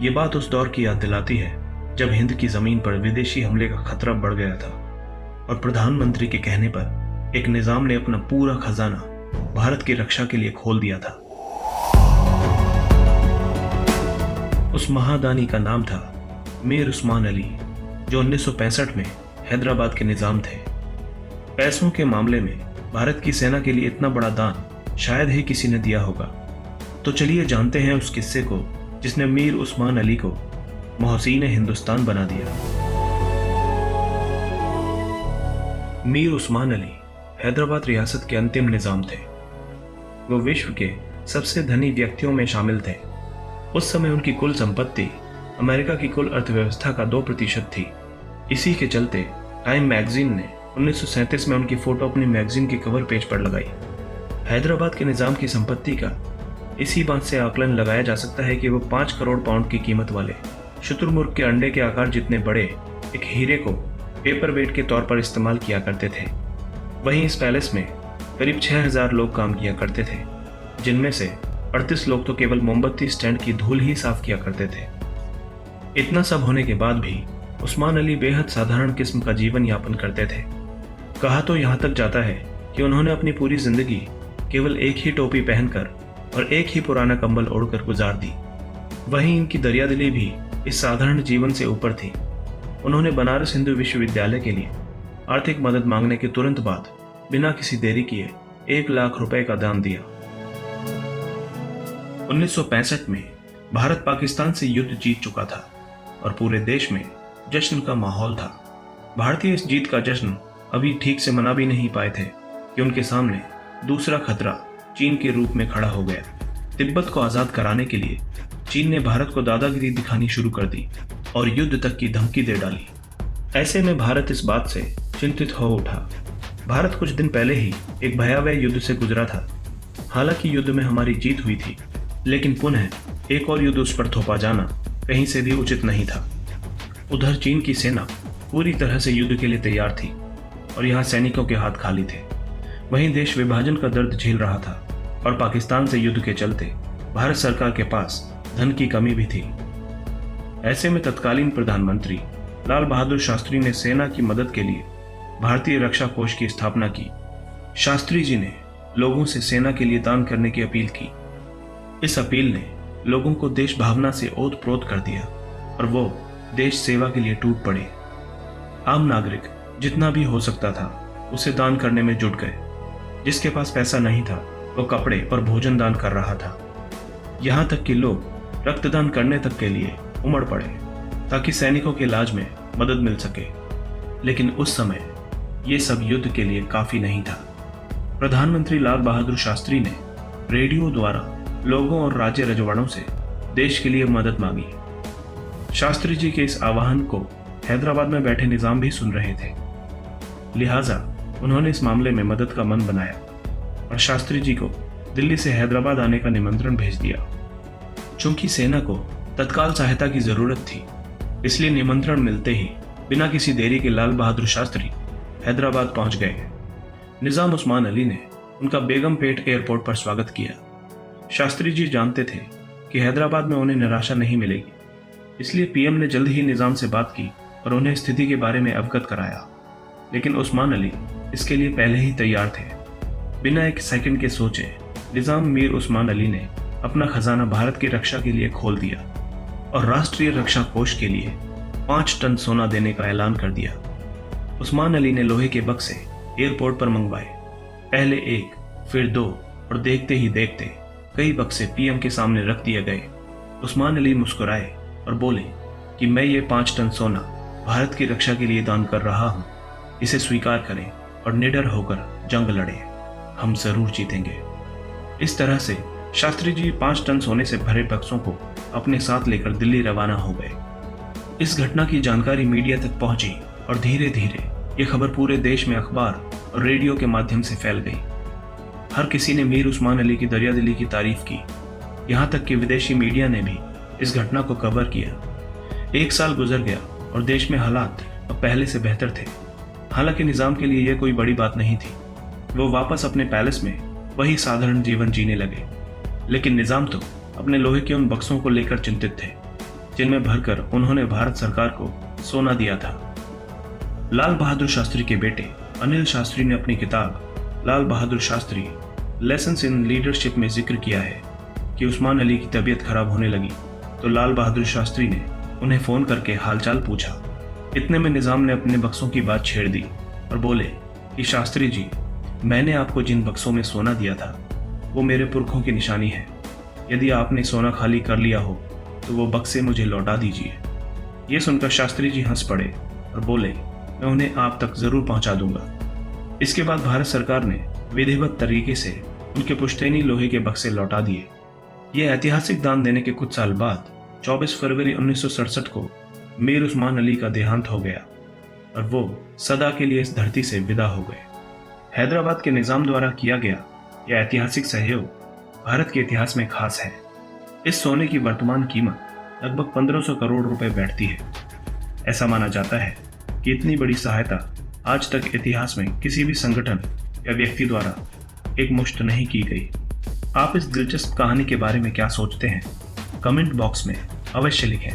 ये बात उस दौर की याद दिलाती है जब हिंद की जमीन पर विदेशी हमले का खतरा बढ़ गया था और प्रधानमंत्री के कहने पर एक निजाम ने अपना पूरा खजाना भारत की रक्षा के लिए खोल दिया था। उस महादानी का नाम था मीर उस्मान अली, जो 1965 में हैदराबाद के निजाम थे। पैसों के मामले में भारत की सेना के लिए इतना बड़ा दान शायद ही किसी ने दिया होगा। तो चलिए जानते हैं उस किस्से को जिसने मीर उस्मान अली को मोहसीन हिंदुस्तान बना दिया। मीर उस्मान अली हैदराबाद रियासत के अंतिम निजाम थे। वो विश्व के सबसे धनी व्यक्तियों में शामिल थे। उस समय उनकी कुल संपत्ति अमेरिका की कुल अर्थव्यवस्था का 2% थी। इसी के चलते टाइम मैगजीन ने 1937 में उनकी फोटो अपनी मैगजीन के कवर पेज पर लगाई। हैदराबाद के निजाम की संपत्ति का इसी बात से आकलन लगाया जा सकता है कि वो 5 करोड़ पाउंड की कीमत वाले शुतुरमुर्ग के अंडे के आकार जितने बड़े एक हीरे को पेपर वेट के तौर पर इस्तेमाल किया करते थे। वहीं इस पैलेस में करीब 6000 लोग काम किया करते थे, जिनमें से 38 लोग तो केवल मोमबत्ती स्टैंड की धूल ही साफ किया करते थे। इतना सब होने के बाद भी उस्मान अली बेहद साधारण किस्म का जीवन यापन करते थे। कहा तो यहाँ तक जाता है कि उन्होंने अपनी पूरी जिंदगी केवल एक ही टोपी पहनकर और एक ही पुराना कंबल ओढ़कर गुजार दी। वहीं इनकी दरियादिली भी इस साधारण जीवन से ऊपर थी। उन्होंने बनारस हिंदू विश्वविद्यालय के लिए आर्थिक मदद मांगने के तुरंत बाद बिना किसी देरी किए 1 लाख रुपए का दान दिया। 1965 में भारत पाकिस्तान से युद्ध जीत चुका था और पूरे देश में जश्न का माहौल था। भारतीय इस जीत का जश्न अभी ठीक से मना भी नहीं पाए थे कि उनके सामने दूसरा खतरा चीन के रूप में खड़ा हो गया। तिब्बत को आजाद कराने के लिए चीन ने भारत को दादागिरी दिखानी शुरू कर दी और युद्ध तक की धमकी दे डाली। ऐसे में भारत इस बात से चिंतित हो उठा। भारत कुछ दिन पहले ही एक भयावह युद्ध से गुजरा था। हालांकि युद्ध में हमारी जीत हुई थी, लेकिन पुनः एक और युद्ध उस पर थोपा जाना कहीं से भी उचित नहीं था। उधर चीन की सेना पूरी तरह से युद्ध के लिए तैयार थी और यहाँ सैनिकों के हाथ खाली थे। वहीं देश विभाजन का दर्द झेल रहा था और पाकिस्तान से युद्ध के चलते भारत सरकार के पास धन की कमी भी थी। ऐसे में तत्कालीन प्रधानमंत्री लाल बहादुर शास्त्री ने सेना की मदद के लिए भारतीय रक्षा कोष की स्थापना की। शास्त्री जी ने लोगों से सेना के लिए दान करने की अपील की। इस अपील ने लोगों को देश भावना से ओत-प्रोत कर दिया और वो देश सेवा के लिए टूट पड़े। आम नागरिक जितना भी हो सकता था उसे दान करने में जुट गए। जिसके पास पैसा नहीं था वो कपड़े और भोजन दान कर रहा था। यहाँ तक कि लोग रक्तदान करने तक के लिए उमड़ पड़े ताकि सैनिकों के इलाज में मदद मिल सके। लेकिन उस समय ये सब युद्ध के लिए काफी नहीं था। प्रधानमंत्री लाल बहादुर शास्त्री ने रेडियो द्वारा लोगों और राज्य रजवाड़ों से देश के लिए मदद मांगी। शास्त्री जी के इस आह्वान को हैदराबाद में बैठे निजाम भी सुन रहे थे। लिहाजा उन्होंने इस मामले में मदद का मन बनाया और शास्त्री जी को दिल्ली से हैदराबाद आने का निमंत्रण भेज दिया। चूंकि सेना को तत्काल सहायता की जरूरत थी, इसलिए निमंत्रण मिलते ही बिना किसी देरी के लाल बहादुर शास्त्री हैदराबाद पहुंच गए। निजाम उस्मान अली ने उनका बेगमपेट एयरपोर्ट पर स्वागत किया। शास्त्री जी जानते थे कि हैदराबाद में उन्हें निराशा नहीं मिलेगी, इसलिए पीएम ने जल्द ही निजाम से बात की और उन्हें स्थिति के बारे में अवगत कराया। लेकिन उस्मान अली इसके लिए पहले ही तैयार थे। बिना एक सेकंड के सोचे निजाम मीर उस्मान अली ने अपना खजाना भारत की रक्षा के लिए खोल दिया और राष्ट्रीय रक्षा कोष के लिए 5 टन सोना देने का ऐलान कर दिया। उस्मान अली ने लोहे के बक्से एयरपोर्ट पर मंगवाए। पहले 1, फिर 2 और देखते ही देखते कई बक्से पीएम के सामने रख दिए गए। उस्मान अली मुस्कुराए और बोले कि मैं ये 5 टन सोना भारत की रक्षा के लिए दान कर रहा हूँ। इसे स्वीकार करें और निडर होकर जंग लड़े। हम जरूर जीतेंगे। इस तरह से शास्त्री जी 5 टन सोने से भरे बक्सों को अपने साथ लेकर दिल्ली रवाना हो गए। इस घटना की जानकारी मीडिया तक पहुंची और धीरे धीरे ये खबर पूरे देश में अखबार और रेडियो के माध्यम से फैल गई। हर किसी ने मीर उस्मान अली की दरियादिली की तारीफ की। यहाँ तक कि विदेशी मीडिया ने भी इस घटना को कवर किया। 1 साल गुजर गया और देश में हालात अब पहले से बेहतर थे। हालांकि निजाम के लिए यह कोई बड़ी बात नहीं थी। वो वापस अपने पैलेस में वही साधारण जीवन जीने लगे। लेकिन निजाम तो अपने लोहे के उन बक्सों को लेकर चिंतित थे। जिनमें भरकर उन्होंने भारत सरकार को सोना दिया था। लाल बहादुर शास्त्री के बेटे अनिल शास्त्री ने अपनी किताब Lal Bahadur Shastri lessons in leadership में जिक्र किया है कि उस्मान अली की तबीयत खराब होने लगी तो लाल बहादुर शास्त्री ने उन्हें फोन करके हालचाल पूछा। इतने में निजाम ने अपने बक्सों की बात छेड़ दी और बोले कि शास्त्री जी, मैंने आपको जिन बक्सों में सोना दिया था वो मेरे पुरखों की निशानी है। यदि आपने सोना खाली कर लिया हो तो वो बक्से मुझे लौटा दीजिए। ये सुनकर शास्त्री जी हंस पड़े और बोले, मैं उन्हें आप तक जरूर पहुंचा दूंगा। इसके बाद भारत सरकार ने विधिवत तरीके से उनके पुश्तैनी लोहे के बक्से लौटा दिए। ये ऐतिहासिक दान देने के कुछ साल बाद 24 फरवरी 1967 को मीर उस्मान अली का देहांत हो गया और वो सदा के लिए इस धरती से विदा हो गए। हैदराबाद के निजाम द्वारा किया गया यह ऐतिहासिक सहयोग भारत के इतिहास में खास है। इस सोने की वर्तमान कीमत लगभग 1500 करोड़ रुपए बैठती है। ऐसा माना जाता है कि इतनी बड़ी सहायता आज तक इतिहास में किसी भी संगठन या व्यक्ति द्वारा एक मुश्त नहीं की गई। आप इस दिलचस्प कहानी के बारे में क्या सोचते हैं? कमेंट बॉक्स में अवश्य लिखें।